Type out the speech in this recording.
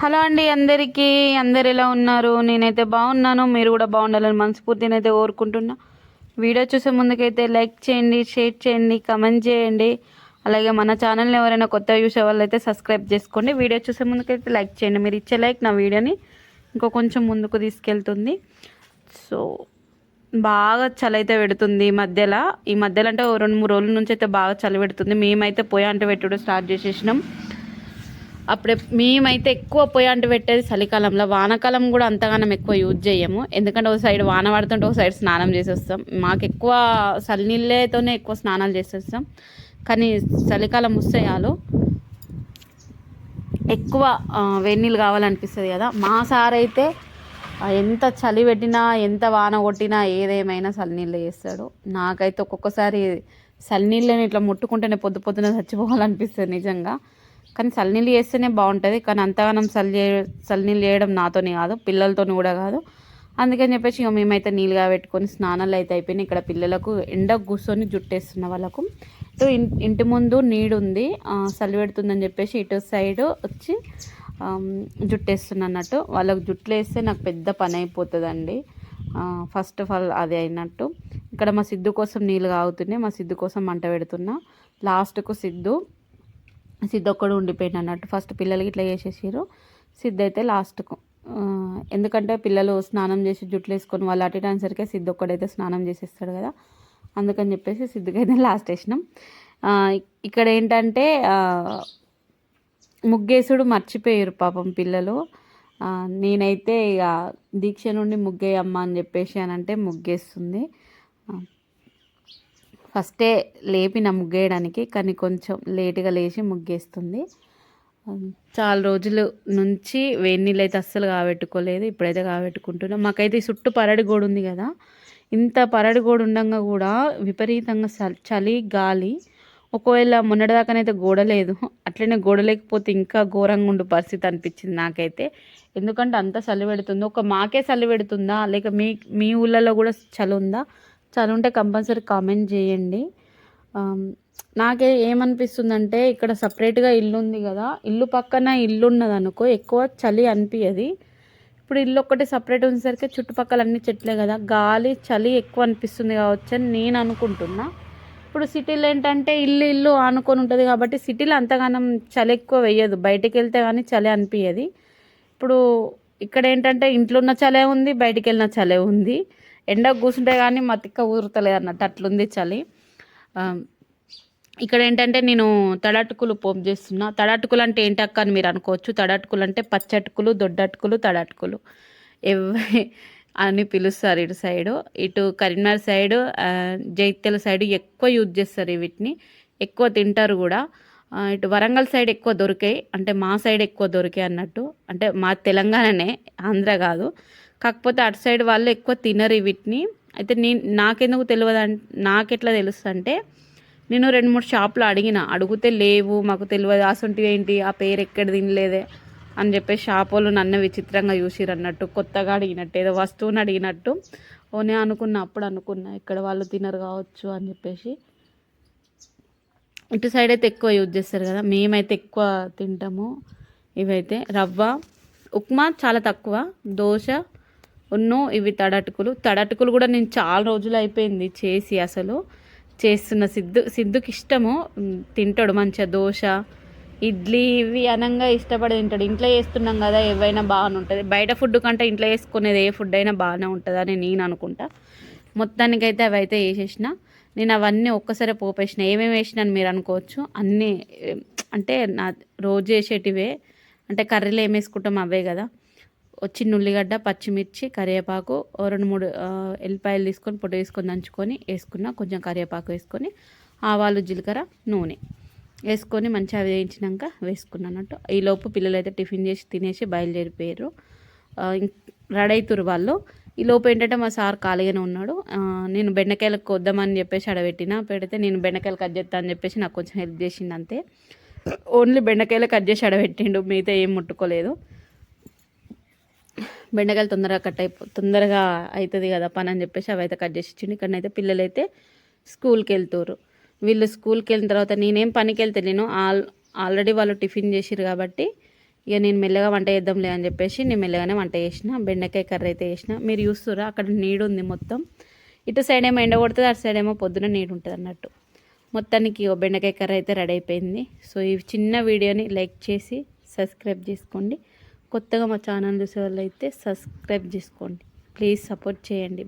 Hello అండి అందరికీ. అందరు ఎలా ఉన్నారు? నేనైతే బాగున్నాను. మీరు కూడా బాగుండాలని మనస్ఫూర్తిని అయితే కోరుకుంటున్నా. వీడియో చూసే ముందుకైతే లైక్ చేయండి, షేర్ చేయండి, కమెంట్ చేయండి. అలాగే మన ఛానల్ని ఎవరైనా కొత్తగా చూసే వాళ్ళైతే సబ్స్క్రైబ్ చేసుకోండి. వీడియో చూసే ముందుకైతే లైక్ చేయండి. మీరు ఇచ్చే లైక్ నా వీడియోని ఇంకో కొంచెం ముందుకు తీసుకెళ్తుంది. సో బాగా చలి అయితే పెడుతుంది ఈ మధ్యలో అంటే 2-3 రోజుల నుంచి అయితే బాగా చలి పెడుతుంది. మేమైతే పొయ్యి అంటు పెట్టుడు స్టార్ట్ చేసేసినాం. అప్పుడే మేమైతే ఎక్కువ పొయ్యి అంటు పెట్టేది చలికాలంలో. వానాకాలం కూడా అంతగానం ఎక్కువ యూజ్ చేయము, ఎందుకంటే ఒక సైడ్ వాన పడుతుంటే ఒక సైడ్ స్నానం చేసేస్తాం. మాకు ఎక్కువ చలినీళ్ళతోనే ఎక్కువ స్నానాలు చేసేస్తాం. కానీ చలికాలం వస్తే చాలు ఎక్కువ వేడి నీళ్ళు కావాలనిపిస్తుంది కదా. మా సార్ అయితే ఎంత చలి పెట్టినా ఎంత వాన కొట్టినా ఏదేమైనా చలినీళ్ళు చేస్తాడు. నాకైతే ఒక్కొక్కసారి చలినీళ్ళని ఇట్లా ముట్టుకుంటేనే పొద్దున చచ్చిపోవాలనిపిస్తుంది నిజంగా. కానీ చల్లనీళ్ళు చేస్తేనే బాగుంటుంది. కానీ అంతగానం చల్లనీళ్ళు చేయడం నాతోని కాదు, పిల్లలతోని కూడా కాదు. అందుకని చెప్పేసి ఇక మేమైతే నీళ్ళుగా పెట్టుకొని స్నానాలు అయితే అయిపోయినాయి. ఇక్కడ పిల్లలకు ఎండకు కూర్చొని జుట్టేస్తున్న వాళ్ళకు. ఇటు ఇంటి ముందు నీడు ఉంది, చలి పెడుతుందని చెప్పేసి ఇటు సైడ్ వచ్చి జుట్టేస్తున్నట్టు. వాళ్ళకు జుట్లు వేస్తే నాకు పెద్ద పని అయిపోతుందండి. ఫస్ట్ ఆఫ్ ఆల్ అది అయినట్టు. ఇక్కడ మా సిద్ధు కోసం నీళ్ళు కాగుతున్నాయి. మా సిద్ధు కోసం మంట పెడుతున్నా. లాస్ట్కు సిద్ధు ఒక్కడు ఉండిపోయింది అన్నట్టు. ఫస్ట్ పిల్లలకి ఇట్లా చేసేసారు, సిద్ధు అయితే లాస్ట్కు. ఎందుకంటే పిల్లలు స్నానం చేసి జుట్లు వేసుకొని వాళ్ళు అటు ఇటు అనేసరికి సిద్ధు ఒక్కడైతే స్నానం చేసేస్తాడు కదా. అందుకని చెప్పేసి సిద్ధుకైతే లాస్ట్ వేసినాం. ఇక్కడ ఏంటంటే ముగ్గేసుడు మర్చిపోయారు పాపం పిల్లలు. నేనైతే ఇక దీక్ష నుండి ముగ్గేయమ్మ అని చెప్పేసి అని అంటే ముగ్గేస్తుంది. ఫస్టే లేపిన ముగ్గేయడానికి, కానీ కొంచెం లేటుగా లేచి ముగ్గేస్తుంది. చాలా రోజుల నుంచి వేడి నీళ్ళు అయితే అస్సలు కాబెట్టుకోలేదు, ఇప్పుడైతే కాబెట్టుకుంటున్నాం. మాకైతే చుట్టూ పరడి గోడ ఉంది కదా. ఇంత పరడి గోడ ఉండగా కూడా విపరీతంగా చలి గాలి. ఒకవేళ మొన్నటిదాకానైతే గోడ లేదు, అట్లనే గోడ లేకపోతే ఇంకా ఘోరంగా ఉండు పరిస్థితి అనిపించింది నాకైతే. ఎందుకంటే అంత చలి పెడుతుంది. ఒక మాకే చలి పెడుతుందా, లేక మీ ఊళ్ళలో కూడా చలి ఉందా? చలి ఉంటే కంపల్సరీ కామెంట్ చేయండి. నాకే ఏమనిపిస్తుందంటే ఇక్కడ సపరేట్గా ఇల్లు ఉంది కదా, ఇల్లు పక్కన ఇల్లు ఉన్నది అనుకో ఎక్కువ చలి అనిపించదు. ఇప్పుడు ఇల్లు ఒక్కటి సపరేట్ ఉండేసరికి చుట్టుపక్కల అన్ని చెట్లే కదా, గాలి చలి ఎక్కువ అనిపిస్తుంది కావచ్చు అని నేను అనుకుంటున్నా. ఇప్పుడు సిటీలో ఏంటంటే ఇల్లు ఆనుకొని ఉంటుంది కాబట్టి సిటీలో అంతగానం చలి ఎక్కువ వేయదు, బయటికి వెళ్తే కానీ చలి అనిపించదు. ఇప్పుడు ఇక్కడ ఏంటంటే ఇంట్లో ఉన్న చలే ఉంది, బయటికి వెళ్ళిన చలే ఉంది. ఎండకు కూర్చుంటే కానీ మా తిక్క ఊరుతలేదు అన్నట్టు అట్లుంది చలి. ఇక్కడ ఏంటంటే నేను తడటుకులు పోపు చేస్తున్నా. తడటుకులు అంటే ఏంటక్క అని మీరు అనుకోవచ్చు. తడటుకులు అంటే పచ్చటుకులు, దొడ్డటుకులు, తడటుకులు అని పిలుస్తారు ఇటు సైడు. ఇటు కరీంనగర్ సైడు, జైత్యాల సైడు ఎక్కువ యూజ్ చేస్తారు వీటిని, ఎక్కువ తింటారు కూడా. ఇటు వరంగల్ సైడ్ ఎక్కువ దొరికాయి, అంటే మా సైడ్ ఎక్కువ దొరికాయి అన్నట్టు. అంటే మా తెలంగాణనే, ఆంధ్ర కాదు. కాకపోతే అటు సైడ్ వాళ్ళు ఎక్కువ తినరు వీటిని. అయితే నాకెందుకు తెలియదు నాకెట్లా తెలుస్తుంది అంటే, నేను 2-3 షాపులు అడిగితే లేవు మాకు తెలియదు, అసొంటివి ఏంటి ఆ పేరు ఎక్కడ తినలేదే అని చెప్పేసి షాప్ వాళ్ళు నన్ను విచిత్రంగా చూసిరు అన్నట్టు. కొత్తగా అడిగినట్టు, ఏదో వస్తువుని అడిగినట్టు. నేను అనుకున్నా ఇక్కడ వాళ్ళు తినరు కావచ్చు అని చెప్పేసి. ఇటు సైడ్ అయితే ఎక్కువ యూజ్ చేస్తారు కదా, మేమైతే ఎక్కువ తింటాము. ఇవైతే రవ్వ ఉప్మా చాలా తక్కువ, దోశ ఇవి తడటుకులు కూడా నేను చాలా రోజులు అయిపోయింది చేసి అసలు చేస్తున్న. సిద్ధుకి ఇష్టము, తింటాడు మంచిగా. దోశ, ఇడ్లీ ఇవి అనంగా ఇష్టపడి తింటాడు. ఇంట్లో చేస్తున్నాం కదా ఏవైనా బాగానే ఉంటుంది, బయట ఫుడ్ కంటే ఇంట్లో వేసుకునేది ఏ ఫుడ్ అయినా బాగానే ఉంటుంది అని నేను అనుకుంటా. మొత్తానికైతే అవి అయితే వేసేసిన. నేను అవన్నీ ఒక్కసారి పోపేసిన. ఏమేమి వేసినాను మీరు అనుకోవచ్చు, అన్నీ అంటే నా రోజు చేసేటివే, అంటే కర్రీలో ఏం వేసుకుంటాం అవే కదా. చిన్న ఉల్లిగడ్డ, పచ్చిమిర్చి, కరివేపాకు, 2-3 ఎల్లిపాయలు తీసుకొని పొట్టు వేసుకొని దంచుకొని వేసుకున్న. కొంచెం కరివేపాకు వేసుకొని ఆవాలు, జీలకర్ర, నూనె వేసుకొని మంచిగా వేయించినాక వేసుకున్నట్టు. ఈలోపు పిల్లలు అయితే టిఫిన్ చేసి తినేసి బయలుదేరిపోయారు, రెడీ అవుతారు వాళ్ళు. ఈ లోపు ఏంటంటే మా సార్ ఖాళీగానే ఉన్నాడు. నేను బెండకాయలకు వద్దామని చెప్పేసి పెడితే నేను బెండకాయలు కట్ చేస్తా అని చెప్పేసి నాకు కొంచెం హెల్ప్ చేసిండు అంతే. ఓన్లీ బెండకాయలు కట్ చేసి అడబెట్టిండు, మిగతా ఏం ముట్టుకోలేదు. బెండకాయలు తొందరగా అవుతుంది కదా పని అని చెప్పేసి అవి అయితే కట్ చేసి ఇచ్చిండు. ఇక్కడనైతే పిల్లలు అయితే స్కూల్కి వెళ్తారు. వీళ్ళు స్కూల్కి వెళ్ళిన తర్వాత నేనేం పనికి వెళ్తే ఆల్రెడీ వాళ్ళు టిఫిన్ చేసిరు కాబట్టి ఇక నేను మెల్లగా వంట చేద్దాంలే అని చెప్పేసి నేను మెల్లగానే వంట చేసిన. బెండకాయ కర్రీ అయితే చేసిన. మీరు చూస్తుర్రా అక్కడ నీడు ఉంది మొత్తం. ఇటు సైడ్ ఏమో ఎండ కొడుతుంది, అటు సైడ్ ఏమో పొద్దున నీడు ఉంటుంది అన్నట్టు. మొత్తానికి బెండకాయ కర్రీ అయితే రెడీ అయిపోయింది. సో ఈ చిన్న వీడియోని లైక్ చేసి సబ్స్క్రైబ్ చేసుకోండి. కొత్తగా మా ఛానల్ చూసే వాళ్ళు అయితే సబ్స్క్రైబ్ చేసుకోండి. ప్లీజ్ సపోర్ట్ చేయండి.